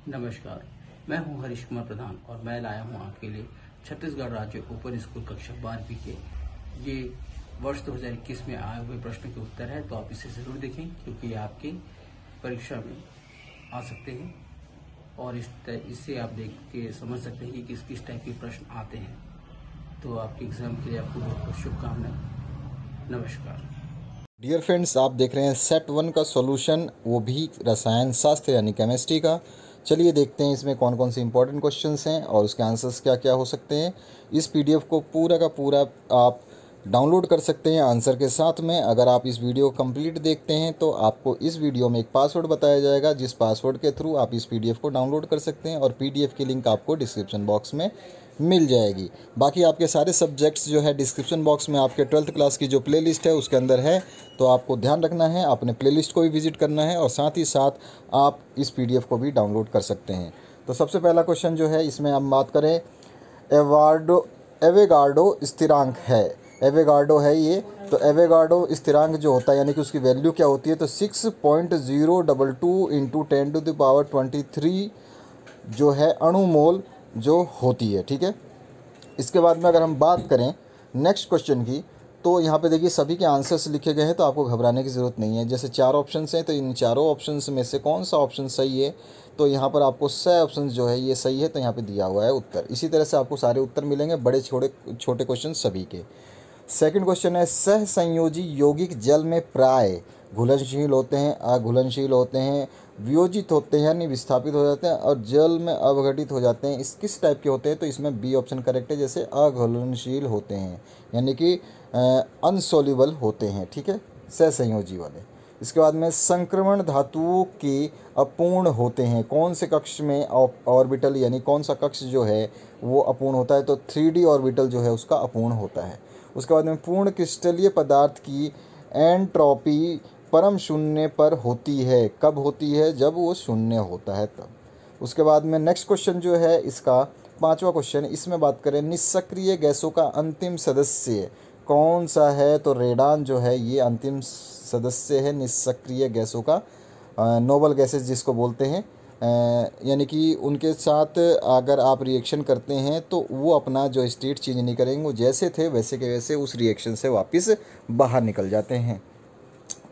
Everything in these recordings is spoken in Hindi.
नमस्कार, मैं हूं हरीश कुमार प्रधान और मैं लाया हूं आपके लिए छत्तीसगढ़ राज्य ओपन स्कूल कक्षा 12वीं के ये वर्ष 2021 में आए हुए प्रश्नों के उत्तर है। तो आप इसे जरूर देखें क्योंकि ये आपकी परीक्षा में आ सकते हैं और इससे आप देख के समझ सकते हैं कि किस किस टाइप के प्रश्न आते हैं। तो आपके एग्जाम के लिए आपको बहुत बहुत शुभकामनाएं। नमस्कार। डियर फ्रेंड्स, आप देख रहे हैं सेट 1 का सॉल्यूशन, वो भी रसायन शास्त्र यानी केमिस्ट्री का। चलिए देखते हैं इसमें कौन कौन से इंपॉर्टेंट क्वेश्चंस हैं और उसके आंसर्स क्या क्या हो सकते हैं। इस पीडीएफ को पूरा का पूरा आप डाउनलोड कर सकते हैं आंसर के साथ में। अगर आप इस वीडियो को कंप्लीट देखते हैं तो आपको इस वीडियो में एक पासवर्ड बताया जाएगा, जिस पासवर्ड के थ्रू आप इस पीडीएफ को डाउनलोड कर सकते हैं और पीडीएफ की लिंक आपको डिस्क्रिप्शन बॉक्स में मिल जाएगी। बाकी आपके सारे सब्जेक्ट्स जो है डिस्क्रिप्शन बॉक्स में आपके 12th क्लास की जो प्लेलिस्ट है उसके अंदर है, तो आपको ध्यान रखना है, अपने प्लेलिस्ट को भी विजिट करना है और साथ ही साथ आप इस पीडीएफ को भी डाउनलोड कर सकते हैं। तो सबसे पहला क्वेश्चन जो है इसमें हम बात करें, एवोगाड्रो स्थिरांक है। एवोगाड्रो है ये, तो एवोगाड्रो स्थिरांक जो होता है यानी कि उसकी वैल्यू क्या होती है, तो 6.022 × 10⁻23 जो है अणुमोल जो होती है। ठीक है, इसके बाद में अगर हम बात करें नेक्स्ट क्वेश्चन की, तो यहाँ पे देखिए सभी के आंसर्स लिखे गए हैं, तो आपको घबराने की ज़रूरत नहीं है। जैसे 4 ऑप्शंस हैं, तो इन चारों ऑप्शंस में से कौन सा ऑप्शन सही है, तो यहाँ पर आपको 6 ऑप्शंस जो है ये सही है, तो यहाँ पे दिया हुआ है उत्तर। इसी तरह से आपको सारे उत्तर मिलेंगे, बड़े छोटे क्वेश्चन सभी के। सेकंड क्वेश्चन है, सहसंयोजी यौगिक जल में प्राय घुलनशील होते हैं, अघुलनशील होते हैं, वियोजित होते हैं यानी विस्थापित हो जाते हैं और जल में अवघटित हो जाते हैं। इस किस टाइप के होते हैं, तो इसमें बी ऑप्शन करेक्ट है। जैसे अघुलनशील होते हैं यानी कि अनसोल्यूबल होते हैं। ठीक है, सहसंयोजी वाले। इसके बाद में संक्रमण धातुओं के अपूर्ण होते हैं। कौन से कक्ष में ऑर्बिटल यानी कौन सा कक्ष जो है वो अपूर्ण होता है, तो 3D ऑर्बिटल जो है उसका अपूर्ण होता है। उसके बाद में पूर्ण क्रिस्टलीय पदार्थ की एंट्रोपी परम शून्य पर होती है। कब होती है, जब वो शून्य होता है तब। उसके बाद में नेक्स्ट क्वेश्चन जो है इसका 5वां क्वेश्चन, इसमें बात करें निष्क्रिय गैसों का अंतिम सदस्य कौन सा है, तो रेडान जो है ये अंतिम सदस्य है निष्क्रिय गैसों का। नोबल गैसेस जिसको बोलते हैं, यानी कि उनके साथ अगर आप रिएक्शन करते हैं तो वो अपना जो स्टेट चेंज नहीं करेंगे, वो जैसे थे वैसे के वैसे उस रिएक्शन से वापस बाहर निकल जाते हैं।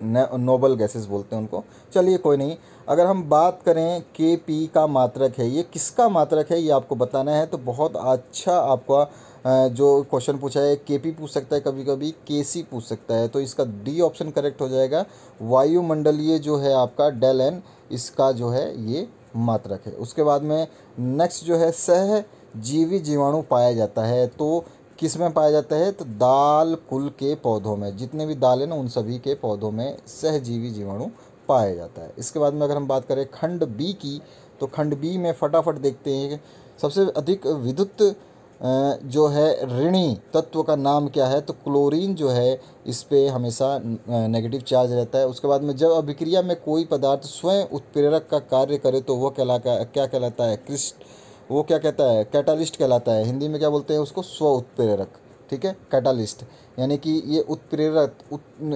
नोबल गैसेस बोलते हैं उनको। चलिए कोई नहीं, अगर हम बात करें Kp का मात्रक है, ये किसका मात्रक है ये आपको बताना है। तो बहुत अच्छा आपका जो क्वेश्चन पूछा है, Kp पूछ सकता है, कभी कभी Kc पूछ सकता है, तो इसका डी ऑप्शन करेक्ट हो जाएगा। वायुमंडलीय जो है आपका डेल एन, इसका जो है ये मात्रक है। उसके बाद में नेक्स्ट जो है सहजीवी जीवाणु पाया जाता है, तो किस में पाया जाता है, तो दाल कुल के पौधों में। जितने भी दाल है ना उन सभी के पौधों में सहजीवी जीवाणु पाया जाता है। इसके बाद में अगर हम बात करें खंड बी की, तो खंड बी में फटाफट देखते हैं सबसे अधिक विद्युत जो है ऋणी तत्व का नाम क्या है, तो क्लोरीन जो है इस पे हमेशा नेगेटिव चार्ज रहता है। उसके बाद में जब अभिक्रिया में कोई पदार्थ स्वयं उत्प्रेरक का कार्य करे तो वह क्या कहलाता है, वो क्या कहता है, कैटालिस्ट कहलाता है। हिंदी में क्या बोलते हैं उसको, स्व उत्प्रेरक। ठीक है, कैटालिस्ट यानी कि ये उत्प्रेरक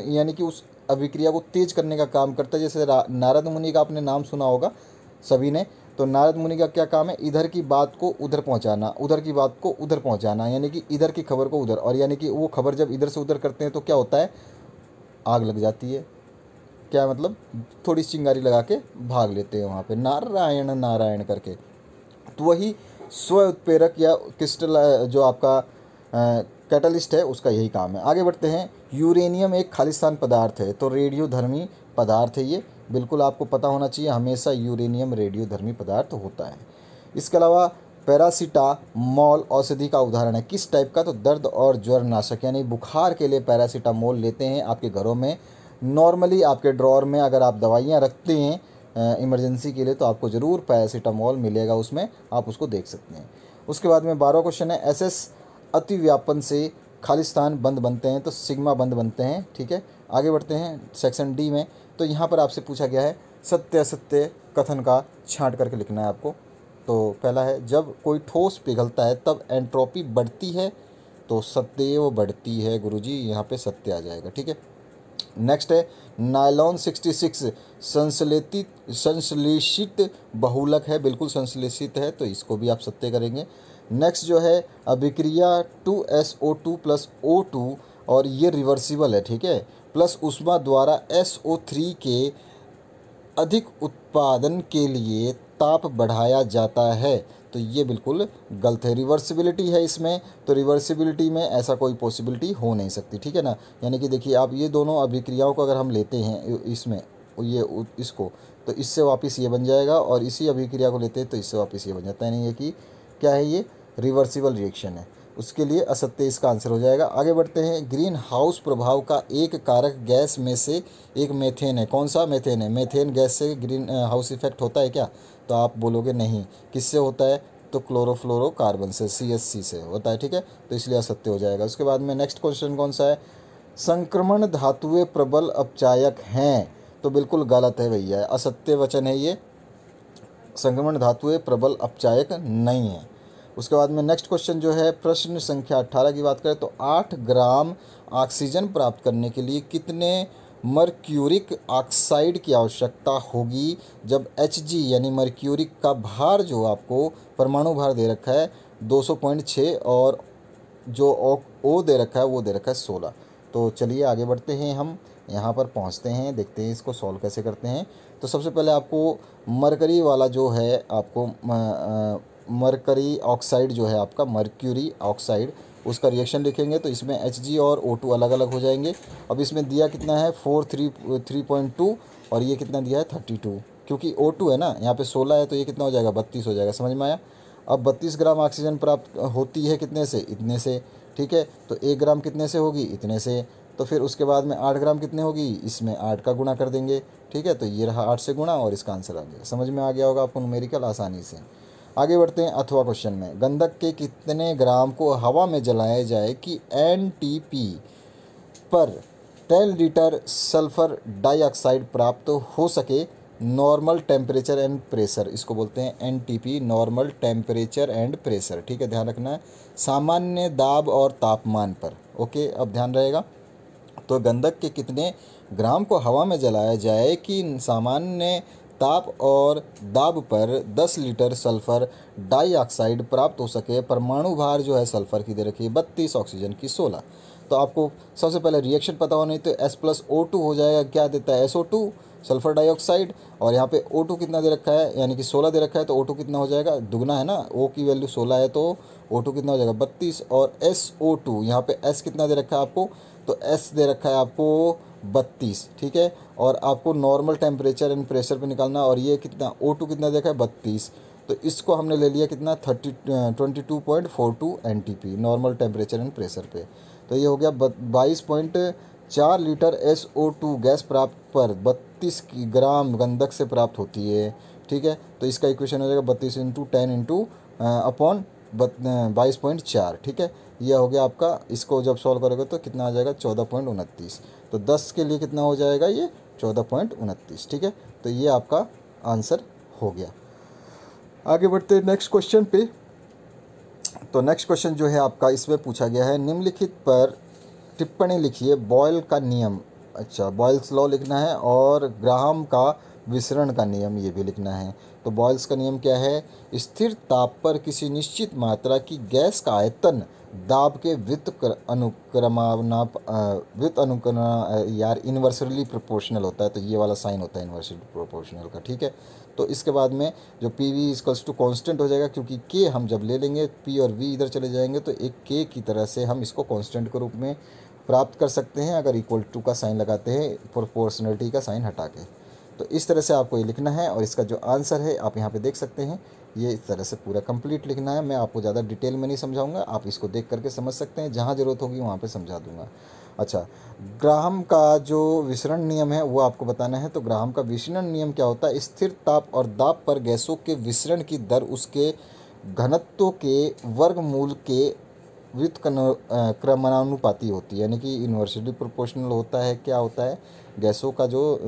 यानी कि उस अभिक्रिया को तेज करने का काम करता है। जैसे नारद मुनि का आपने नाम सुना होगा सभी ने, तो नारद मुनि का क्या काम है, इधर की बात को उधर पहुंचाना, उधर की बात को उधर पहुंचाना, यानी कि इधर की खबर को उधर, और यानी कि वो खबर जब इधर से उधर करते हैं तो क्या होता है, आग लग जाती है। क्या मतलब, थोड़ी चिंगारी लगा के भाग लेते हैं वहाँ पे, नारायण नारायण करके। तो वही स्व उत्प्रेरक या क्रिस्टल जो आपका कैटलिस्ट है उसका यही काम है। आगे बढ़ते हैं, यूरेनियम एक खालिस्तान पदार्थ है, तो रेडियोधर्मी पदार्थ है ये, बिल्कुल आपको पता होना चाहिए, हमेशा यूरेनियम रेडियोधर्मी पदार्थ होता है। इसके अलावा पैरासीटामोल औषधि का उदाहरण है, किस टाइप का, तो दर्द और ज्वर नाशक, यानी बुखार के लिए पैरासीटामोल लेते हैं आपके घरों में। नॉर्मली आपके ड्रॉअर में अगर आप दवाइयाँ रखते हैं इमरजेंसी के लिए, तो आपको ज़रूर पैरासीटामोल मिलेगा उसमें, आप उसको देख सकते हैं। उसके बाद में 12वां क्वेश्चन है, एसएस अतिव्यापन से खालिस्तान बंद बनते हैं, तो सिग्मा बंद बनते हैं। ठीक है, आगे बढ़ते हैं सेक्शन डी में, तो यहाँ पर आपसे पूछा गया है सत्य असत्य कथन का छांट करके लिखना है आपको। तो पहला है, जब कोई ठोस पिघलता है तब एंट्रोपी बढ़ती है, तो सदैव बढ़ती है गुरुजी, यहाँ पे सत्य आ जाएगा। ठीक है, नेक्स्ट है नायलॉन 66 संश्लेषित बहुलक है, बिल्कुल संश्लेषित है, तो इसको भी आप सत्य करेंगे। नेक्स्ट जो है अभिक्रिया 2SO2 + O2 और ये रिवर्सिबल है, ठीक है, प्लस ऊष्मा द्वारा SO3 के अधिक उत्पादन के लिए ताप बढ़ाया जाता है, तो ये बिल्कुल गलत है। रिवर्सिबिलिटी है इसमें, तो रिवर्सिबिलिटी में ऐसा कोई पॉसिबिलिटी हो नहीं सकती, ठीक है ना। यानी कि देखिए आप ये दोनों अभिक्रियाओं को अगर हम लेते हैं इसमें इसको, तो इससे वापस ये बन जाएगा, और इसी अभिक्रिया को लेते हैं तो इससे वापस ये बन जाता है। यानी ये कि क्या है, ये रिवर्सिबल रिएक्शन है, उसके लिए असत्य इसका आंसर हो जाएगा। आगे बढ़ते हैं। ग्रीन हाउस प्रभाव का एक कारक गैस में से एक मेथेन है। कौन सा? मेथेन है। मेथेन गैस से ग्रीन हाउस इफेक्ट होता है क्या? तो आप बोलोगे नहीं। किससे होता है? तो क्लोरोफ्लोरोकार्बन से, CH3 से होता है, ठीक है, तो इसलिए असत्य हो जाएगा। उसके बाद में नेक्स्ट क्वेश्चन कौन सा है? संक्रमण धातुएं प्रबल अपचायक हैं, तो बिल्कुल गलत है भैया, असत्य वचन है ये। संक्रमण धातुएं प्रबल अपचायक नहीं है। उसके बाद में नेक्स्ट क्वेश्चन जो है प्रश्न संख्या 18 की बात करें तो 8 ग्राम ऑक्सीजन प्राप्त करने के लिए कितने मर्क्यूरिक ऑक्साइड की आवश्यकता होगी जब Hg यानी मर्क्यूरिक का भार जो आपको परमाणु भार दे रखा है 200.6 और जो O दे रखा है वो दे रखा है 16। तो चलिए आगे बढ़ते हैं, हम यहाँ पर पहुँचते हैं, देखते हैं इसको सॉल्व कैसे करते हैं। तो सबसे पहले आपको मरकरी वाला जो है, आपको मरकरी ऑक्साइड जो है आपका मर्क्यूरी ऑक्साइड, उसका रिएक्शन लिखेंगे तो इसमें Hg और O2 अलग अलग हो जाएंगे। अब इसमें दिया कितना है 3.2 और ये कितना दिया है 32, क्योंकि O2 है ना, यहाँ पे 16 है तो ये कितना हो जाएगा 32 हो जाएगा। समझ में आया? अब 32 ग्राम ऑक्सीजन प्राप्त होती है कितने से? इतने से, ठीक है, तो 1 ग्राम कितने से होगी? इतने से। तो फिर उसके बाद में 8 ग्राम कितने होगी? इसमें 8 का गुणा कर देंगे, ठीक है, तो ये रहा 8 से गुणा और इसका आंसर आ गया। समझ में आ गया होगा आपको न्यूमेरिकल आसानी से। आगे बढ़ते हैं अथवा क्वेश्चन में। गंधक के कितने ग्राम को हवा में जलाया जाए कि NTP पर 10 लीटर सल्फर डाइऑक्साइड प्राप्त हो सके? नॉर्मल टेम्परेचर एंड प्रेशर, इसको बोलते हैं NTP, normal temperature and pressure, ठीक है, ध्यान रखना है, सामान्य दाब और तापमान पर। ओके, अब ध्यान रहेगा। तो गंधक के कितने ग्राम को हवा में जलाया जाए कि सामान्य ताप और दाब पर 10 लीटर सल्फर डाइऑक्साइड प्राप्त हो सके? परमाणु भार जो है सल्फर की दे रखी है 32, ऑक्सीजन की 16। तो आपको सबसे पहले रिएक्शन पता होना, नहीं तो S+O2 हो जाएगा, क्या देता है SO2 सल्फर डाइऑक्साइड, और यहाँ पे O2 कितना दे रखा है, यानी कि 16 दे रखा है, तो O2 कितना हो जाएगा? दुगना है ना, O की वैल्यू 16 है तो O2 कितना हो जाएगा 32, और SO2 यहाँ पे S कितना दे रखा है आपको, तो S दे रखा है आपको 32, ठीक है, और आपको नॉर्मल टेम्परेचर एंड प्रेशर पे निकालना, और ये कितना O2 कितना देखा है 32, तो इसको हमने ले लिया कितना 22.42 NTP normal temperature and pressure पे। तो ये हो गया 22.4 लीटर SO2 गैस प्राप्त पर 32 ग्राम गंधक से प्राप्त होती है, ठीक है, तो इसका इक्वेशन हो जाएगा 32 × 10 अपॉन 22.4, ठीक है, ये हो गया आपका। इसको जब सॉल्व करोगे तो कितना आ जाएगा 14.29, तो 10 के लिए कितना हो जाएगा ये 14.29, ठीक है, तो ये आपका आंसर हो गया। आगे बढ़ते हैं नेक्स्ट क्वेश्चन पे। तो नेक्स्ट क्वेश्चन जो है आपका, इसमें पूछा गया है निम्नलिखित पर टिप्पणी लिखिए। बॉयल का नियम, अच्छा बॉयल्स लॉ लिखना है, और ग्राहम का विसरण का नियम ये भी लिखना है। तो बॉयल्स का नियम क्या है? स्थिर ताप पर किसी निश्चित मात्रा की गैस का आयतन दाब के यार इन्वर्सली प्रोपोर्शनल होता है, तो ये वाला साइन होता है इन्वर्सली प्रोपोर्शनल का, ठीक है। तो इसके बाद में जो PV = कांस्टेंट हो जाएगा, क्योंकि K हम जब ले लेंगे P और V इधर चले जाएंगे तो एक K की तरह से हम इसको कांस्टेंट के रूप में प्राप्त कर सकते हैं अगर इक्वल टू का साइन लगाते हैं प्रोपोर्शनलिटी का साइन हटा के। तो इस तरह से आपको ये लिखना है, और इसका जो आंसर है आप यहाँ पे देख सकते हैं, ये इस तरह से पूरा कंप्लीट लिखना है। मैं आपको ज़्यादा डिटेल में नहीं समझाऊंगा, आप इसको देख करके समझ सकते हैं, जहाँ ज़रूरत होगी वहाँ पे समझा दूंगा। अच्छा, ग्राहम का जो विसरण नियम है वो आपको बताना है। तो ग्राहम का विसरण नियम क्या होता है? स्थिर ताप और दाब पर गैसों के विसरण की दर उसके घनत्व के वर्गमूल के व्युत्क्रमानुपाती होती है, यानी कि इन्वर्सली प्रोपोर्शनल होता है। क्या होता है? गैसों का जो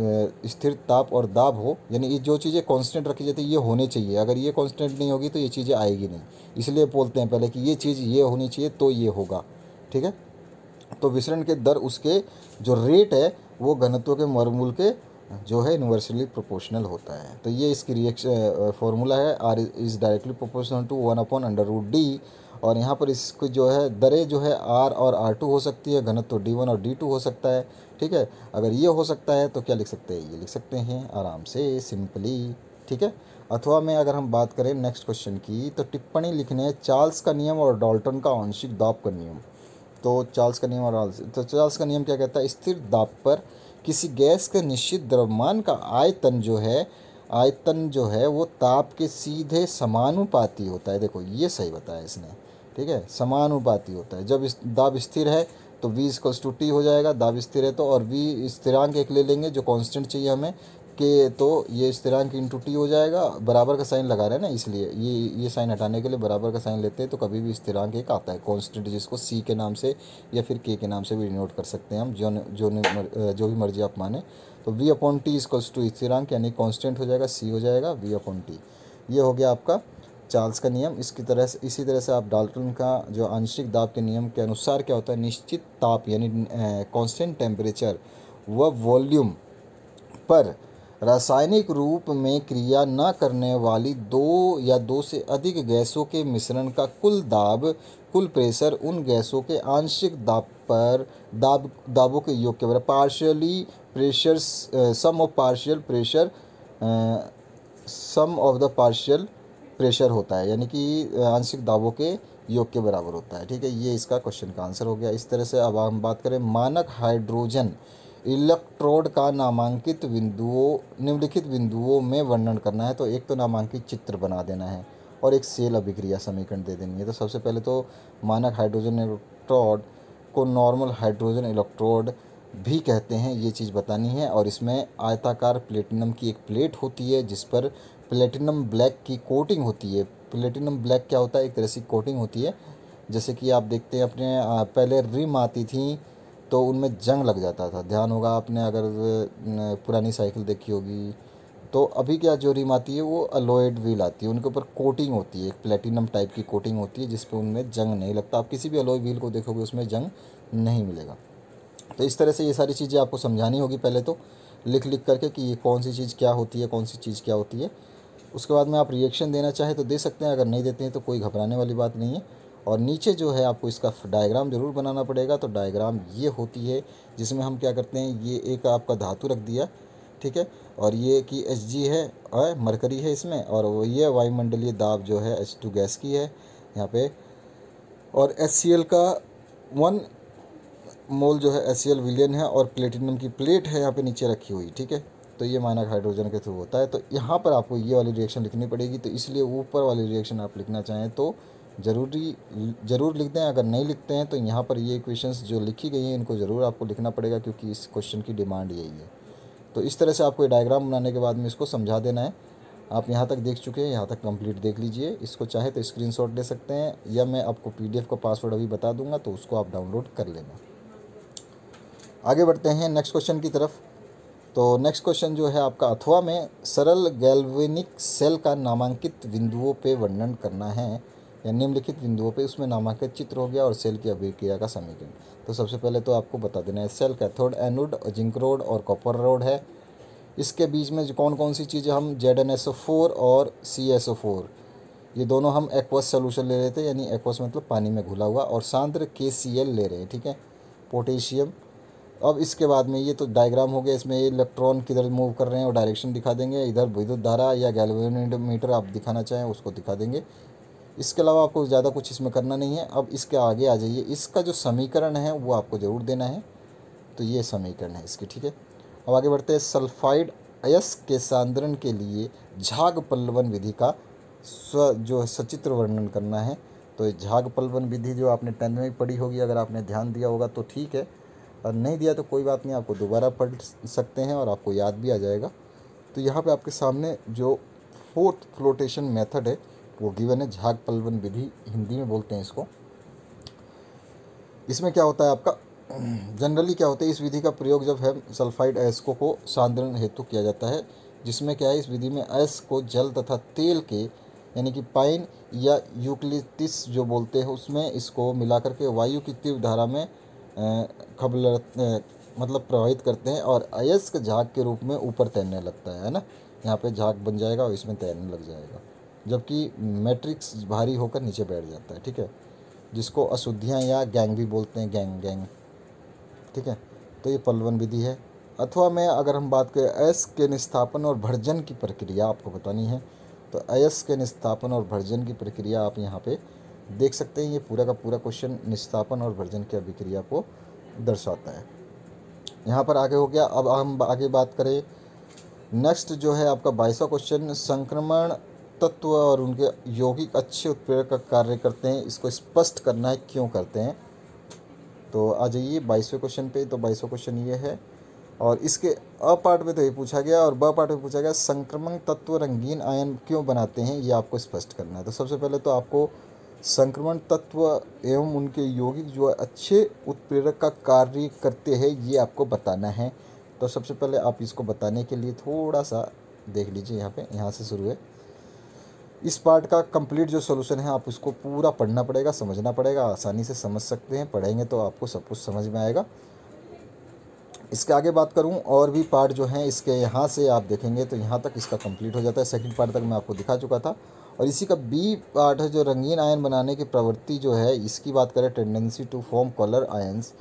स्थिर ताप और दाब हो, यानी ये जो चीज़ें कांस्टेंट रखी जाती है ये होने चाहिए, अगर ये कांस्टेंट नहीं होगी तो ये चीज़ें आएगी नहीं, इसलिए बोलते हैं पहले कि ये चीज़ ये होनी चाहिए तो ये होगा, ठीक है। तो विसरण के दर उसके जो रेट है वो घनत्व के वर्गमूल के जो है इन्वर्सली प्रोपोर्शनल होता है। तो ये इसकी रिएक्शन फॉर्मूला है, r is directly proportional to 1/√d। और यहाँ पर इसको जो है दरें जो है आर और R2 हो सकती है, घनत्व D1 और D2 हो सकता है। ठीक है, अगर ये हो सकता है तो क्या लिख सकते हैं, ये लिख सकते हैं आराम से सिंपली। ठीक है, अथवा में अगर हम बात करें नेक्स्ट क्वेश्चन की, तो टिप्पणी लिखने चार्ल्स का नियम और डाल्टन का आंशिक दाब का नियम। तो चार्ल्स का नियम क्या कहता है, स्थिर दाब पर किसी गैस के निश्चित द्रव्यमान का आयतन जो है वो ताप के सीधे समानुपाती होता है। देखो ये सही बताया इसने, ठीक है, समानुपाती होता है। जब इस दाब स्थिर है तो V = T हो जाएगा, दाब स्थिर है तो, और V स्थिरांक एक ले लेंगे जो कांस्टेंट चाहिए हमें के, तो ये स्थिरांक × T हो जाएगा। बराबर का साइन लगा रहे हैं ना, इसलिए ये साइन हटाने के लिए बराबर का साइन लेते हैं, तो कभी भी स्थिरांक एक आता है कांस्टेंट, जिसको C के नाम से या फिर K के नाम से भी डिनोट कर सकते हैं हम, जो भी मर्जी आप माने। तो V/T = स्थिरांक यानी कांस्टेंट हो जाएगा, C हो जाएगा V/T। ये हो गया आपका चार्ल्स का नियम। इसी तरह से आप डाल्टन का जो आंशिक दाब के नियम के अनुसार क्या होता है, निश्चित ताप यानी कांस्टेंट टेम्परेचर व वॉल्यूम पर रासायनिक रूप में क्रिया न करने वाली दो या दो से अधिक गैसों के मिश्रण का कुल प्रेशर उन गैसों के आंशिक दाबों के योग के बराबर partially pressures sum of the partial pressure होता है, यानी कि आंशिक दाबों के योग के बराबर होता है। ठीक है, ये इसका क्वेश्चन का आंसर हो गया। इस तरह से अब हम बात करें मानक हाइड्रोजन इलेक्ट्रोड का निम्नलिखित बिंदुओं में वर्णन करना है। तो एक तो नामांकित चित्र बना देना है और एक सेल अभिक्रिया समीकरण दे देनी है। तो सबसे पहले तो मानक हाइड्रोजन इलेक्ट्रोड को नॉर्मल हाइड्रोजन इलेक्ट्रोड भी कहते हैं, ये चीज़ बतानी है। और इसमें आयताकार प्लेटिनम की एक प्लेट होती है जिस पर प्लेटिनम ब्लैक की कोटिंग होती है। प्लेटिनम ब्लैक क्या होता है, एक तरह से कोटिंग होती है। जैसे कि आप देखते हैं अपने पहले रिम आती थी तो उनमें जंग लग जाता था, ध्यान होगा आपने अगर पुरानी साइकिल देखी होगी। तो अभी क्या जो रिम आती है वो अलॉयड व्हील आती है, उनके ऊपर कोटिंग होती है, एक प्लेटिनम टाइप की कोटिंग होती है जिस पे उनमें जंग नहीं लगता। आप किसी भी अलॉय व्हील को देखोगे उसमें जंग नहीं मिलेगा। तो इस तरह से ये सारी चीज़ें आपको समझानी होगी पहले तो लिख करके कि ये कौन सी चीज़ क्या होती है, कौन सी चीज़ क्या होती है। उसके बाद में आप रिएक्शन देना चाहें तो दे सकते हैं, अगर नहीं देते हैं तो कोई घबराने वाली बात नहीं है। और नीचे जो है आपको इसका डायग्राम ज़रूर बनाना पड़ेगा। तो डायग्राम ये होती है जिसमें हम क्या करते हैं, ये एक आपका धातु रख दिया, ठीक है, और ये कि Hg है और मरकरी है इसमें, और वो ये वायुमंडलीय दाब जो है H2 गैस की है यहाँ पे, और HCl का 1 मोल जो है HCl विलियन है, और प्लेटिनम की प्लेट है यहाँ पे नीचे रखी हुई। ठीक है, तो ये मानक हाइड्रोजन के थ्रू होता है। तो यहाँ पर आपको ये वाली रिएक्शन लिखनी पड़ेगी। तो इसलिए ऊपर वाली रिएक्शन आप लिखना चाहें तो ज़रूर लिख दें। अगर नहीं लिखते हैं तो यहाँ पर ये इक्वेशंस जो लिखी गई हैं इनको ज़रूर आपको लिखना पड़ेगा, क्योंकि इस क्वेश्चन की डिमांड यही है। तो इस तरह से आपको ये डायग्राम बनाने के बाद में इसको समझा देना है। आप यहाँ तक देख चुके हैं, यहाँ तक कंप्लीट देख लीजिए। इसको चाहे तो स्क्रीनशॉट ले सकते हैं, या मैं आपको PDF का पासवर्ड अभी बता दूंगा तो उसको आप डाउनलोड कर लेना। आगे बढ़ते हैं नेक्स्ट क्वेश्चन की तरफ। तो नेक्स्ट क्वेश्चन जो है आपका, अथवा में सरल गैल्वेनिक सेल का नामांकित बिंदुओं पे वर्णन करना है, या निम्नलिखित बिंदुओं पे उसमें नामांकित चित्र हो गया, और सेल की अभिक्रिया का समीकरण। तो सबसे पहले तो आपको बता देना है, cell cathode, anode, zinc rod और कॉपर रोड है। इसके बीच में कौन कौन सी चीज़ें, हम ZnSO4 और CSO4 ये दोनों हम एक्वस सोल्यूशन ले रहे थे, यानी एक्वस मतलब पानी में घुला हुआ, और सांद्र KCl ले रहे हैं। ठीक है, पोटेशियम। अब इसके बाद में ये तो डायग्राम हो गया, इसमें ये इलेक्ट्रॉन किधर मूव कर रहे हैं और डायरेक्शन दिखा देंगे, इधर विद्युत धारा या गैल्वेनोमीटर आप दिखाना चाहें उसको दिखा देंगे। इसके अलावा आपको ज़्यादा कुछ इसमें करना नहीं है। अब इसके आगे आ जाइए, इसका जो समीकरण है वो आपको ज़रूर देना है। तो ये समीकरण है इसकी। ठीक है, अब आगे बढ़ते हैं। सल्फाइड अयस्क के सांद्रण के लिए झाग पल्लवन विधि का जो सचित्र वर्णन करना है। तो झाग पल्लवन विधि जो आपने 10th में पढ़ी होगी, अगर आपने ध्यान दिया होगा तो ठीक है, और नहीं दिया तो कोई बात नहीं, आपको दोबारा पढ़ सकते हैं और आपको याद भी आ जाएगा। तो यहाँ पे आपके सामने जो 4th फ्लोटेशन मेथड है वो गिवन है, झाग पल्लवन विधि हिंदी में बोलते हैं इसको। इसमें क्या होता है आपका, जनरली क्या होता है, इस विधि का प्रयोग जब है सल्फाइड अयस्कों को सांद्रण हेतु किया जाता है, जिसमें क्या है, इस विधि में अयस्क को जल तथा तेल के, यानी कि पाइन या यूक्लिटिस जो बोलते हैं, उसमें इसको मिला करके वायु की तीव्र धारा में मतलब प्रवाहित करते हैं और अयस्क झाग के रूप में ऊपर तैरने लगता है ना। यहाँ पे झाग बन जाएगा और इसमें तैरने लग जाएगा, जबकि मैट्रिक्स भारी होकर नीचे बैठ जाता है, ठीक है, जिसको अशुद्धियाँ या गैंग भी बोलते हैं, गैंग, ठीक है। तो ये पलवन विधि है। अथवा में अगर हम बात करें अयस्क के निस्थापन और भर्जन की प्रक्रिया आपको बतानी है, तो अयस्क के निस्थापन और भर्जन की प्रक्रिया आप यहाँ पे देख सकते हैं। ये पूरा का पूरा क्वेश्चन निस्थापन और भर्जन की अभिक्रिया को दर्शाता है। यहाँ पर आगे हो गया। अब हम आगे बात करें, नेक्स्ट जो है आपका 22वां क्वेश्चन, संक्रमण तत्व और उनके यौगिक अच्छे उत्प्रेरक का कार्य करते हैं, इसको स्पष्ट करना है क्यों करते हैं। तो आ जाइए 22वें क्वेश्चन पे। तो 22वां क्वेश्चन ये है, और इसके अ पार्ट में तो ये पूछा गया और ब पार्ट में पूछा गया संक्रमण तत्व रंगीन आयन क्यों बनाते हैं, ये आपको स्पष्ट करना है। तो सबसे पहले तो आपको संक्रमण तत्व एवं उनके यौगिक जो अच्छे उत्प्रेरक का कार्य करते हैं ये आपको बताना है। तो सबसे पहले आप इसको बताने के लिए थोड़ा सा देख लीजिए, यहाँ से शुरू है। इस पार्ट का कंप्लीट जो सॉल्यूशन है आप उसको पूरा पढ़ना पड़ेगा, समझना पड़ेगा। आसानी से समझ सकते हैं, पढ़ेंगे तो आपको सब कुछ समझ में आएगा। इसके आगे बात करूं, और भी पार्ट जो हैं इसके यहाँ से आप देखेंगे तो यहाँ तक इसका कंप्लीट हो जाता है। सेकंड पार्ट तक मैं आपको दिखा चुका था। और इसी का बी पार्ट है जो रंगीन आयन बनाने की प्रवृत्ति जो है, इसकी बात करें tendency to form colour ions,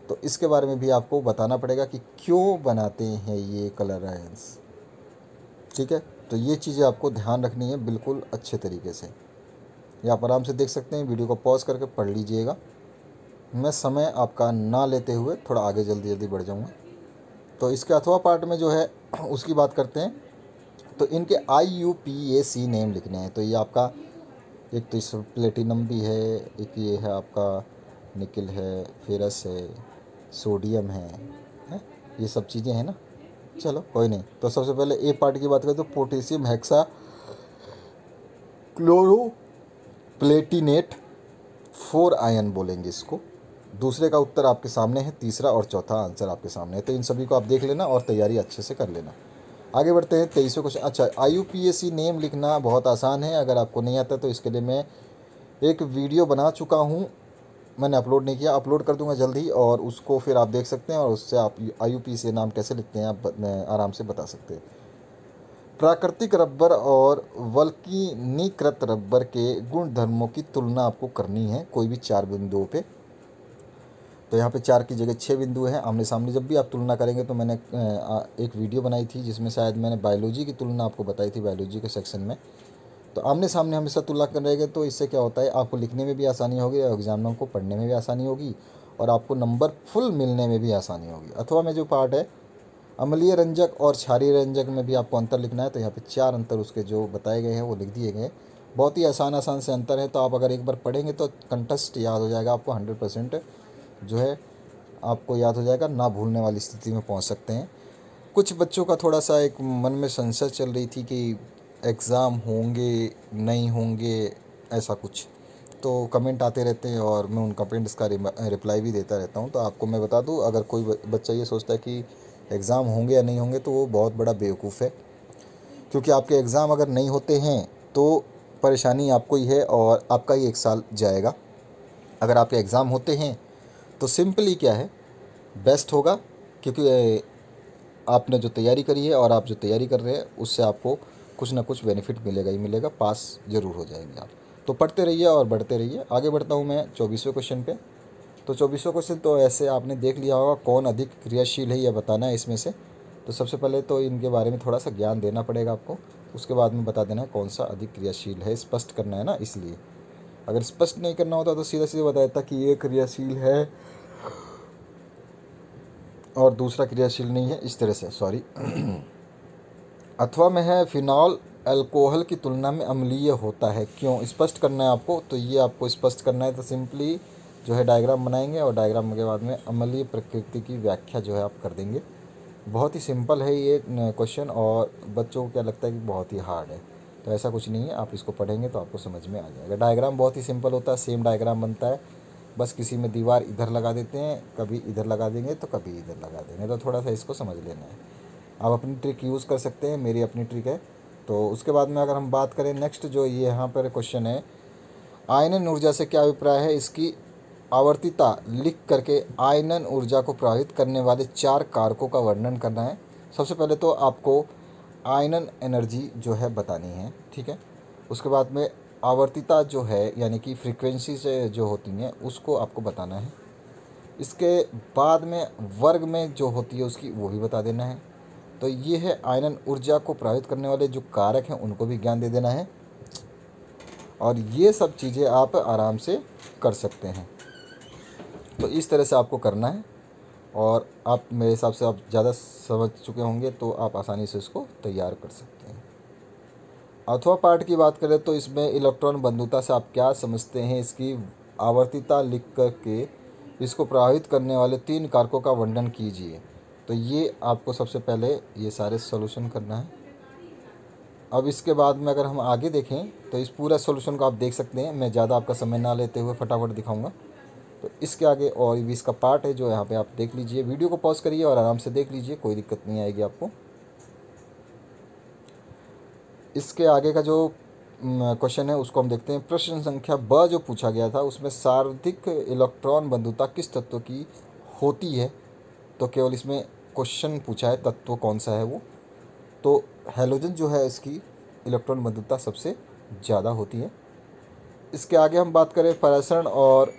तो इसके बारे में भी आपको बताना पड़ेगा कि क्यों बनाते हैं ये कलर आयंस, ठीक है। तो ये चीज़ें आपको ध्यान रखनी है बिल्कुल अच्छे तरीके से। ये आप आराम से देख सकते हैं, वीडियो को पॉज करके पढ़ लीजिएगा। मैं समय आपका ना लेते हुए थोड़ा आगे जल्दी जल्दी बढ़ जाऊँगा। तो इसके अथवा पार्ट में जो है उसकी बात करते हैं। तो इनके IUPAC नेम लिखने हैं। तो ये आपका एक तो इस प्लेटिनम भी है, एक ये है आपका निकल है, फेरस है, सोडियम है, ये सब चीज़ें हैं ना। चलो कोई नहीं। तो सबसे पहले ए पार्ट की बात करें तो potassium hexa chloro Palatinate 4 ion बोलेंगे इसको। दूसरे का उत्तर आपके सामने है, तीसरा और चौथा आंसर आपके सामने है। तो इन सभी को आप देख लेना और तैयारी अच्छे से कर लेना। आगे बढ़ते हैं 23वें क्वेश्चन। अच्छा, IUPAC नेम लिखना बहुत आसान है। अगर आपको नहीं आता तो इसके लिए मैं एक वीडियो बना चुका हूँ, मैंने अपलोड नहीं किया, अपलोड कर दूंगा जल्द ही, और उसको फिर आप देख सकते हैं और उससे आप IUPAC नाम कैसे लिखते हैं आप आराम से बता सकते हैं। प्राकृतिक रबर और वल्कनीकृत रबर के गुण धर्मों की तुलना आपको करनी है कोई भी 4 बिंदुओं पे। तो यहाँ पे 4 की जगह 6 बिंदु हैं आमने सामने। जब भी आप तुलना करेंगे, तो मैंने एक वीडियो बनाई थी जिसमें शायद मैंने बायोलॉजी की तुलना आपको बताई थी, बायोलॉजी के सेक्शन में। तो आमने सामने हमेशा तुलना करेंगे तो इससे क्या होता है, आपको लिखने में भी आसानी होगी और एग्जामिनर को पढ़ने में भी आसानी होगी और आपको नंबर फुल मिलने में भी आसानी होगी। अथवा में जो पार्ट है अम्लीय रंजक और क्षारीय रंजक में भी आपको अंतर लिखना है। तो यहाँ पे 4 अंतर उसके जो बताए गए हैं वो लिख दिए गए हैं। बहुत ही आसान से अंतर है। तो आप अगर एक बार पढ़ेंगे तो कंटेस्ट याद हो जाएगा आपको, 100% जो है आपको याद हो जाएगा, ना भूलने वाली स्थिति में पहुँच सकते हैं। कुछ बच्चों का थोड़ा सा एक मन में संशय चल रही थी कि एग्ज़ाम होंगे नहीं होंगे, ऐसा कुछ तो कमेंट आते रहते हैं और मैं उन कमेंट्स का रिप्लाई भी देता रहता हूं। तो आपको मैं बता दूं, अगर कोई बच्चा ये सोचता है कि एग्ज़ाम होंगे या नहीं होंगे तो वो बहुत बड़ा बेवकूफ़ है, क्योंकि आपके एग्ज़ाम अगर नहीं होते हैं तो परेशानी आपको ही है और आपका ही 1 साल जाएगा। अगर आपके एग्ज़ाम होते हैं तो सिंपली क्या है, बेस्ट होगा, क्योंकि आपने जो तैयारी करी है और आप जो तैयारी कर रहे हैं उससे आपको कुछ ना कुछ बेनिफिट मिलेगा ही मिलेगा, पास ज़रूर हो जाएंगे आप। तो पढ़ते रहिए और बढ़ते रहिए। आगे बढ़ता हूँ मैं 24वें क्वेश्चन पे। तो 24वां क्वेश्चन तो ऐसे आपने देख लिया होगा, कौन अधिक क्रियाशील है यह बताना है इसमें से। तो सबसे पहले तो इनके बारे में थोड़ा सा ज्ञान देना पड़ेगा आपको, उसके बाद में बता देना है कौन सा अधिक क्रियाशील है, स्पष्ट करना है ना। इसलिए अगर स्पष्ट नहीं करना होता तो सीधा सीधा बता देता कि ये क्रियाशील है और दूसरा क्रियाशील नहीं है, इस तरह से, सॉरी। अथवा में है फिनॉल अल्कोहल की तुलना में अम्लीय होता है, क्यों, स्पष्ट करना है आपको। तो ये आपको स्पष्ट करना है। तो सिंपली जो है डायग्राम बनाएंगे और डायग्राम के बाद में अम्लीय प्रकृति की व्याख्या जो है आप कर देंगे। बहुत ही सिंपल है ये क्वेश्चन और बच्चों को क्या लगता है कि बहुत ही हार्ड है, तो ऐसा कुछ नहीं है। आप इसको पढ़ेंगे तो आपको समझ में आ जाएगा। डायग्राम बहुत ही सिंपल होता है, सेम डायग्राम बनता है, बस किसी में दीवार इधर लगा देते हैं, कभी इधर लगा देंगे तो कभी इधर लगा देंगे। तो थोड़ा सा इसको समझ लेना है। आप अपनी ट्रिक यूज़ कर सकते हैं, मेरी अपनी ट्रिक है। तो उसके बाद में अगर हम बात करें नेक्स्ट जो ये यहाँ पर क्वेश्चन है, आयनन ऊर्जा से क्या अभिप्राय है, इसकी आवर्तिता लिख करके आयनन ऊर्जा को प्रभावित करने वाले 4 कारकों का वर्णन करना है। सबसे पहले तो आपको आयनन एनर्जी जो है बतानी है, ठीक है। उसके बाद में आवर्तिता जो है यानी कि फ्रीक्वेंसी से जो होती हैं उसको आपको बताना है। इसके बाद में वर्ग में जो होती है उसकी वो भी बता देना है। तो ये है आयनन ऊर्जा को प्रभावित करने वाले जो कारक हैं उनको भी ज्ञान दे देना है, और ये सब चीज़ें आप आराम से कर सकते हैं। तो इस तरह से आपको करना है, और आप मेरे हिसाब से आप ज़्यादा समझ चुके होंगे तो आप आसानी से इसको तैयार कर सकते हैं। अथवा पार्ट की बात करें तो इसमें इलेक्ट्रॉन बंधुता से आप क्या समझते हैं, इसकी आवर्तिता लिख करके इसको प्रभावित करने वाले 3 कारकों का वर्णन कीजिए। तो ये आपको सबसे पहले ये सारे सॉल्यूशन करना है। अब इसके बाद में अगर हम आगे देखें तो इस पूरा सॉल्यूशन को आप देख सकते हैं। मैं ज़्यादा आपका समय ना लेते हुए फटाफट दिखाऊंगा। तो इसके आगे और भी इसका पार्ट है जो यहाँ पे आप देख लीजिए। वीडियो को पॉज करिए और आराम से देख लीजिए, कोई दिक्कत नहीं आएगी आपको। इसके आगे का जो क्वेश्चन है उसको हम देखते हैं। प्रश्न संख्या ब जो पूछा गया था उसमें सर्वाधिक इलेक्ट्रॉन बंधुता किस तत्व की होती है। तो केवल इसमें क्वेश्चन पूछा है तत्व कौन सा है वो, तो हैलोजन जो है इसकी इलेक्ट्रॉन बंधुता सबसे ज़्यादा होती है। इसके आगे हम बात करें परासरण और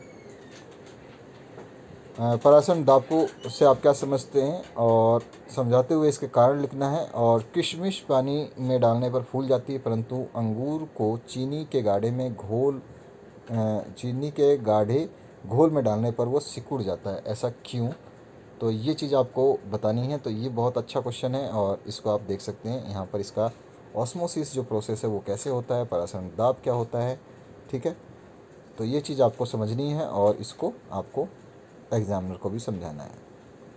परासरण दाब से आप क्या समझते हैं और समझाते हुए इसके कारण लिखना है। और किशमिश पानी में डालने पर फूल जाती है परंतु अंगूर को चीनी के गाढ़े घोल में डालने पर वो सिकुड़ जाता है, ऐसा क्यों। तो ये चीज़ आपको बतानी है। तो ये बहुत अच्छा क्वेश्चन है और इसको आप देख सकते हैं। यहाँ पर इसका ऑस्मोसिस जो प्रोसेस है वो कैसे होता है, परासरण दाब क्या होता है, ठीक है। तो ये चीज़ आपको समझनी है और इसको आपको एग्जामिनर को भी समझाना है।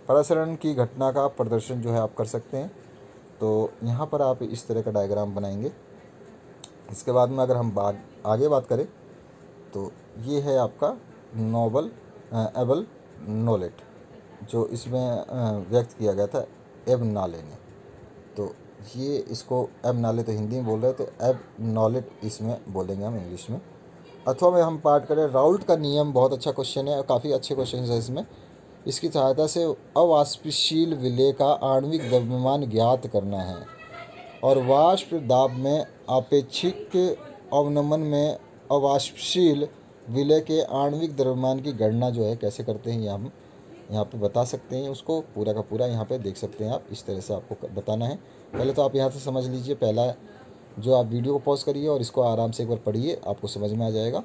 परासरण की घटना का प्रदर्शन जो है आप कर सकते हैं। तो यहाँ पर आप इस तरह का डायग्राम बनाएंगे। इसके बाद में अगर हम आगे बात करें तो ये है आपका नोबल एबल नोलेट जो इसमें व्यक्त किया गया था एब नाले ने। तो ये इसको एब नाले तो हिंदी में बोल रहे हैं, तो एब नॉलेट इसमें बोलेंगे हम इंग्लिश में। अथवा में हम पाठ करें राउल्ट का नियम, बहुत अच्छा क्वेश्चन है और काफ़ी अच्छे क्वेश्चन है इसमें। इसकी सहायता से अवाष्पशील विलेय का आणविक द्रव्यमान ज्ञात करना है और वाष्प दाब में आपेक्षिक अवनमन में अवाष्पशील विलेय के आणविक द्रव्यमान की गणना जो है कैसे करते हैं, ये हम यहाँ पे बता सकते हैं। उसको पूरा का पूरा यहाँ पे देख सकते हैं आप। इस तरह से आपको बताना है। पहले तो आप यहाँ से समझ लीजिए। पहला जो आप वीडियो को पॉज करिए और इसको आराम से एक बार पढ़िए, आपको समझ में आ जाएगा।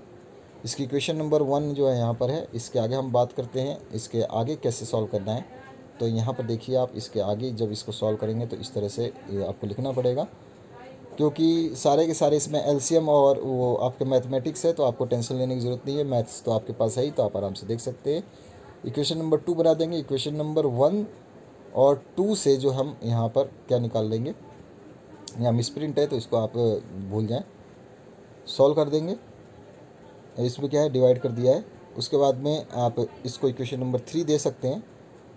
इसकी क्वेश्चन नंबर 1 जो है यहाँ पर है। इसके आगे हम बात करते हैं इसके आगे कैसे सॉल्व करना है। तो यहाँ पर देखिए आप, इसके आगे जब इसको सॉल्व करेंगे तो इस तरह से आपको लिखना पड़ेगा, क्योंकि सारे के सारे इसमें एलसीएम और वो आपके मैथमेटिक्स है, तो आपको टेंशन लेने की ज़रूरत नहीं है। मैथ्स तो आपके पास है ही, तो आप आराम से देख सकते हैं। इक्वेशन नंबर 2 बना देंगे। इक्वेशन नंबर 1 और 2 से जो हम यहाँ पर क्या निकाल लेंगे, यहाँ मिसप्रिंट है तो इसको आप भूल जाएं, सॉल्व कर देंगे। इसमें क्या है, डिवाइड कर दिया है। उसके बाद में आप इसको इक्वेशन नंबर 3 दे सकते हैं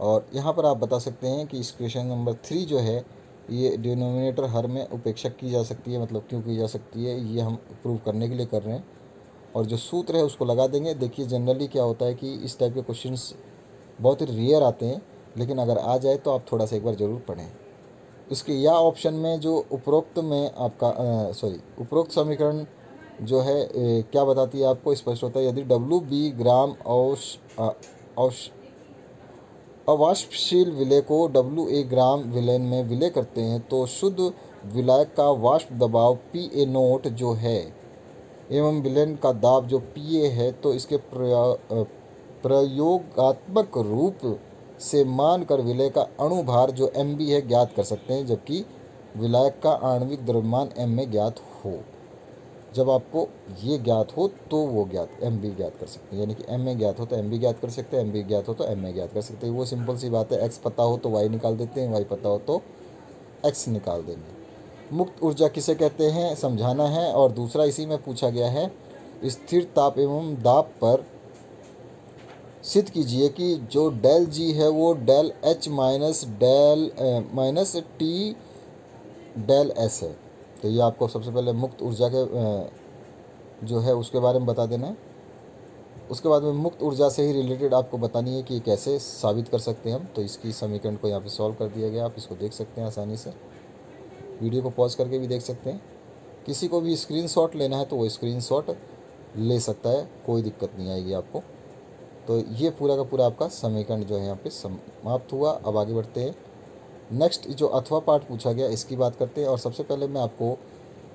और यहाँ पर आप बता सकते हैं कि इस इक्वेशन नंबर 3 जो है ये डिनोमिनेटर हर में उपेक्षा की जा सकती है। मतलब क्यों की जा सकती है ये हम प्रूव करने के लिए कर रहे हैं। और जो सूत्र है उसको लगा देंगे। देखिए जनरली क्या होता है कि इस टाइप के क्वेश्चंस बहुत ही रेयर आते हैं, लेकिन अगर आ जाए तो आप थोड़ा सा एक बार ज़रूर पढ़ें। इसके या ऑप्शन में जो उपरोक्त में आपका उपरोक्त समीकरण जो है क्या बताती है आपको स्पष्ट होता है। यदि WB ग्राम अवाष्पशील विलेय को WA ग्राम विलयन में विलय करते हैं तो शुद्ध विलायक का वाष्प दबाव PA0 जो है एवं विलयन का दाब जो PA है, तो इसके प्रयोगात्मक रूप से मानकर विलय का अणुभार जो MB है ज्ञात कर सकते हैं, जबकि विलायक का आणविक द्रव्यमान M में ज्ञात हो। जब आपको ये ज्ञात हो तो वो MB ज्ञात कर सकते हैं, यानी कि M में ज्ञात हो तो MB ज्ञात कर सकते हैं, MB ज्ञात हो तो M में ज्ञात कर सकते हैं। वो सिंपल सी बात है। X पता हो तो Y निकाल देते हैं, Y पता हो तो X निकाल देंगे। मुक्त ऊर्जा किसे कहते हैं समझाना है। और दूसरा इसी में पूछा गया है, स्थिर ताप एवं दाब पर सिद्ध कीजिए कि जो डेल G है वो del H minus T del S है। तो ये आपको सबसे पहले मुक्त ऊर्जा के जो है उसके बारे में बता देना है। उसके बाद में मुक्त ऊर्जा से ही रिलेटेड आपको बतानी है कि कैसे साबित कर सकते हैं हम। तो इसकी समीकरण को यहाँ पे सॉल्व कर दिया गया, आप इसको देख सकते हैं आसानी से, वीडियो को पॉज करके भी देख सकते हैं। किसी को भी स्क्रीनशॉट लेना है तो वो स्क्रीनशॉट ले सकता है, कोई दिक्कत नहीं आएगी आपको। तो ये पूरा का पूरा आपका समीकरण जो है यहाँ पे समाप्त हुआ। अब आगे बढ़ते हैं, नेक्स्ट जो अथवा पार्ट पूछा गया इसकी बात करते हैं। और सबसे पहले मैं आपको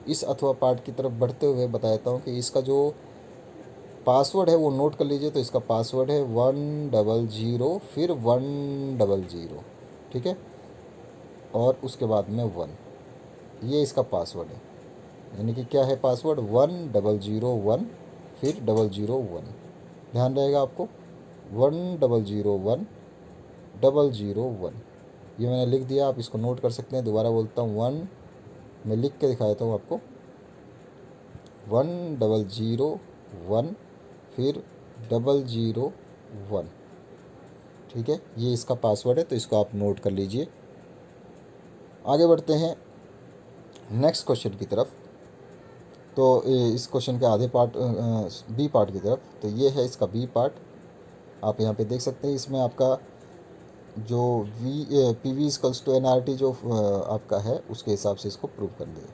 इस अथवा पार्ट की तरफ बढ़ते हुए बता देता हूँ कि इसका जो पासवर्ड है वो नोट कर लीजिए। तो इसका पासवर्ड है 100 फिर 100, ठीक है, और उसके बाद में 1, ये इसका पासवर्ड है। यानी कि क्या है पासवर्ड, 1001 फिर 001, ध्यान रहेगा आपको, 1001 001, ये मैंने लिख दिया, आप इसको नोट कर सकते हैं। दोबारा बोलता हूँ, 1 मैं लिख के दिखा देता हूँ आपको, 1001 फिर 001, ठीक है, ये इसका पासवर्ड है। तो इसको आप नोट कर लीजिए। आगे बढ़ते हैं नेक्स्ट क्वेश्चन की तरफ। तो इस क्वेश्चन के आधे पार्ट बी पार्ट की तरफ, तो ये है इसका बी पार्ट, आप यहाँ पे देख सकते हैं। इसमें आपका जो PV = nRT जो आपका है उसके हिसाब से इसको प्रूव कर दिया।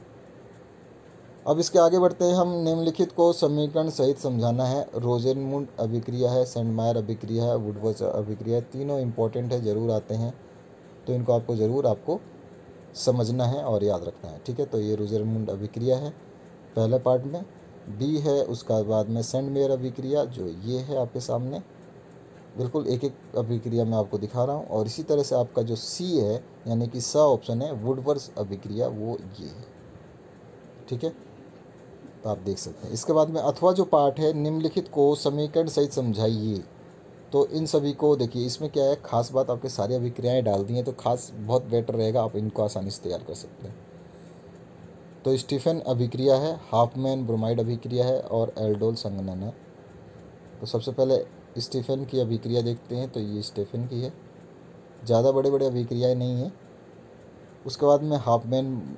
अब इसके आगे बढ़ते हैं हम। निम्नलिखित को समीकरण सहित समझाना है। रोजेनमुंड अभिक्रिया है, सेंडमायर अभिक्रिया है, वुडवर्थ अभिक्रिया है, तीनों इंपॉर्टेंट है, ज़रूर आते हैं, तो इनको आपको ज़रूर आपको समझना है और याद रखना है, ठीक है। तो ये रोजेनमुंड अभिक्रिया है पहले पार्ट में, बी है उसका बाद में सेंडमेयर अभिक्रिया जो ये है आपके सामने, बिल्कुल एक एक अभिक्रिया मैं आपको दिखा रहा हूँ। और इसी तरह से आपका जो सी है यानी कि स ऑप्शन है वुडवर्थ अभिक्रिया, वो ये है, ठीक है, तो आप देख सकते हैं। इसके बाद में अथवा जो पार्ट है, निम्नलिखित को समीकरण सहित समझाइए। तो इन सभी को देखिए, इसमें क्या है खास बात, आपके सारी अभिक्रियाएं डाल दी हैं तो खास बहुत बेटर रहेगा, आप इनको आसानी से तैयार कर सकते हैं। तो स्टीफन अभिक्रिया है, हाफमैन ब्रोमाइड अभिक्रिया है और एल्डोल संघनन है। तो सबसे पहले स्टीफन की अभिक्रिया देखते हैं। तो ये स्टीफन की है, ज़्यादा बड़े बड़े अभिक्रियाएँ नहीं हैं। उसके बाद में हाफमैन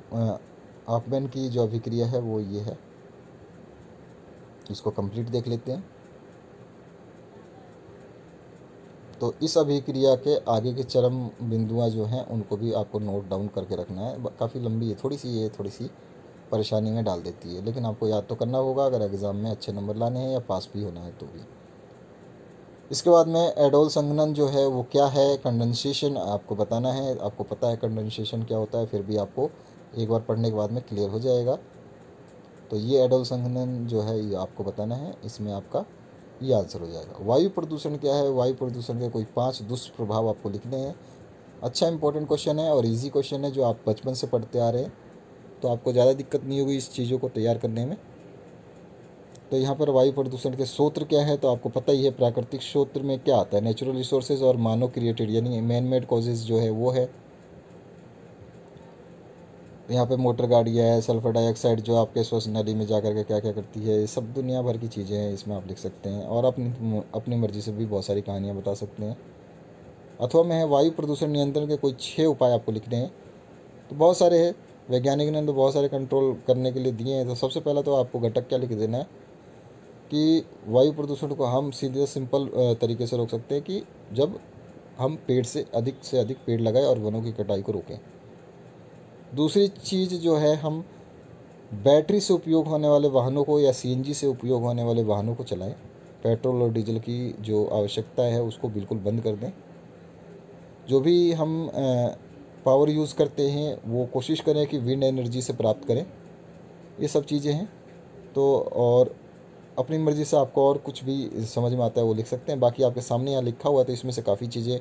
की जो अभिक्रिया है वो ये है, इसको कंप्लीट देख लेते हैं। तो इस अभिक्रिया के आगे के चरम बिंदुआं जो हैं उनको भी आपको नोट डाउन करके रखना है। काफ़ी लंबी है, थोड़ी सी ये थोड़ी सी परेशानी में डाल देती है, लेकिन आपको याद तो करना होगा अगर एग्ज़ाम में अच्छे नंबर लाने हैं या पास भी होना है तो भी। इसके बाद में एल्डोल संघनन जो है वो क्या है, कंडेंसेशन आपको बताना है। आपको पता है कंडेंसेशन क्या होता है, फिर भी आपको एक बार पढ़ने के बाद में क्लियर हो जाएगा। तो ये एल्डोल संघनन जो है ये आपको बताना है, इसमें आपका ये आंसर हो जाएगा। वायु प्रदूषण क्या है, वायु प्रदूषण के कोई 5 दुष्प्रभाव आपको लिखने हैं। अच्छा इंपॉर्टेंट क्वेश्चन है और इजी क्वेश्चन है जो आप बचपन से पढ़ते आ रहे हैं, तो आपको ज़्यादा दिक्कत नहीं होगी इस चीज़ों को तैयार करने में। तो यहाँ पर वायु प्रदूषण के स्रोत क्या है, तो आपको पता ही है प्राकृतिक स्रोत में क्या आता है, नेचुरल रिसोर्सेज और मानव क्रिएटेड यानी मैन मेड कॉजेज जो है वो है। यहाँ पे मोटर गाड़ियाँ है, सल्फर डाइऑक्साइड जो आपके श्वसन नली में जाकर के क्या क्या करती है, ये सब दुनिया भर की चीज़ें हैं, इसमें आप लिख सकते हैं। और अपनी मर्जी से भी बहुत सारी कहानियाँ बता सकते हैं। अथवा में है वायु प्रदूषण नियंत्रण के कोई 6 उपाय आपको लिखने हैं। तो बहुत सारे हैं, वैज्ञानिक ने तो बहुत सारे कंट्रोल करने के लिए दिए हैं। तो सबसे पहला तो आपको घटक क्या लिख देना है कि वायु प्रदूषण को हम सीधे सिंपल तरीके से रोक सकते हैं कि जब हम पेड़ से अधिक पेड़ लगाएं और वनों की कटाई को रोकें। दूसरी चीज़ जो है, हम बैटरी से उपयोग होने वाले वाहनों को या CNG से उपयोग होने वाले वाहनों को चलाएं। पेट्रोल और डीजल की जो आवश्यकता है उसको बिल्कुल बंद कर दें। जो भी हम पावर यूज़ करते हैं वो कोशिश करें कि विंड एनर्जी से प्राप्त करें। ये सब चीज़ें हैं। तो और अपनी मर्ज़ी से आपको और कुछ भी समझ में आता है वो लिख सकते हैं। बाकी आपके सामने यहाँ लिखा हुआ है, तो इसमें से काफ़ी चीज़ें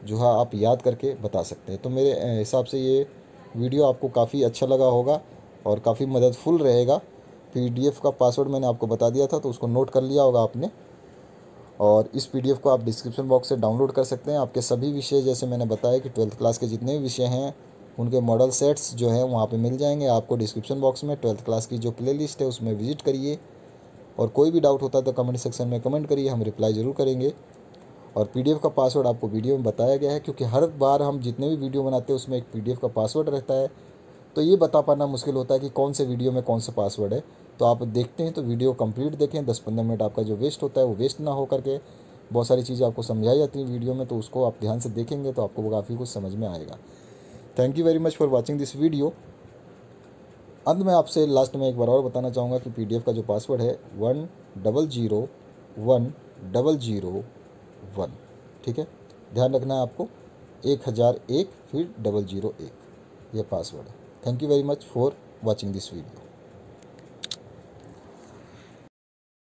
जो है आप याद करके बता सकते हैं। तो मेरे हिसाब से ये वीडियो आपको काफ़ी अच्छा लगा होगा और काफ़ी मददफुल रहेगा। PDF का पासवर्ड मैंने आपको बता दिया था, तो उसको नोट कर लिया होगा आपने। और इस PDF को आप डिस्क्रिप्शन बॉक्स से डाउनलोड कर सकते हैं। आपके सभी विषय, जैसे मैंने बताया कि 12th क्लास के जितने भी विषय हैं उनके मॉडल सेट्स जो हैं वहाँ पे मिल जाएंगे आपको डिस्क्रिप्शन बॉक्स में। 12th क्लास की जो प्ले लिस्ट है उसमें विजिट करिए, और कोई भी डाउट होता है तो कमेंट सेक्शन में कमेंट करिए, हम रिप्लाई ज़रूर करेंगे। और PDF का पासवर्ड आपको वीडियो में बताया गया है, क्योंकि हर बार हम जितने भी वीडियो बनाते हैं उसमें एक PDF का पासवर्ड रहता है। तो ये बता पाना मुश्किल होता है कि कौन से वीडियो में कौन सा पासवर्ड है। तो आप देखते हैं तो वीडियो कंप्लीट देखें, 10-15 मिनट आपका जो वेस्ट होता है वो वेस्ट ना हो करके। बहुत सारी चीज़ें आपको समझाई जाती हैं वीडियो में, तो उसको आप ध्यान से देखेंगे तो आपको काफ़ी कुछ समझ में आएगा। Thank you very much for watching this video. अंत में आपसे लास्ट में एक बार और बताना चाहूँगा कि PDF का जो पासवर्ड है 10010001, ठीक है। ध्यान रखना है आपको, 1001 फिर 001 यह पासवर्ड है। Thank you very much for watching this video.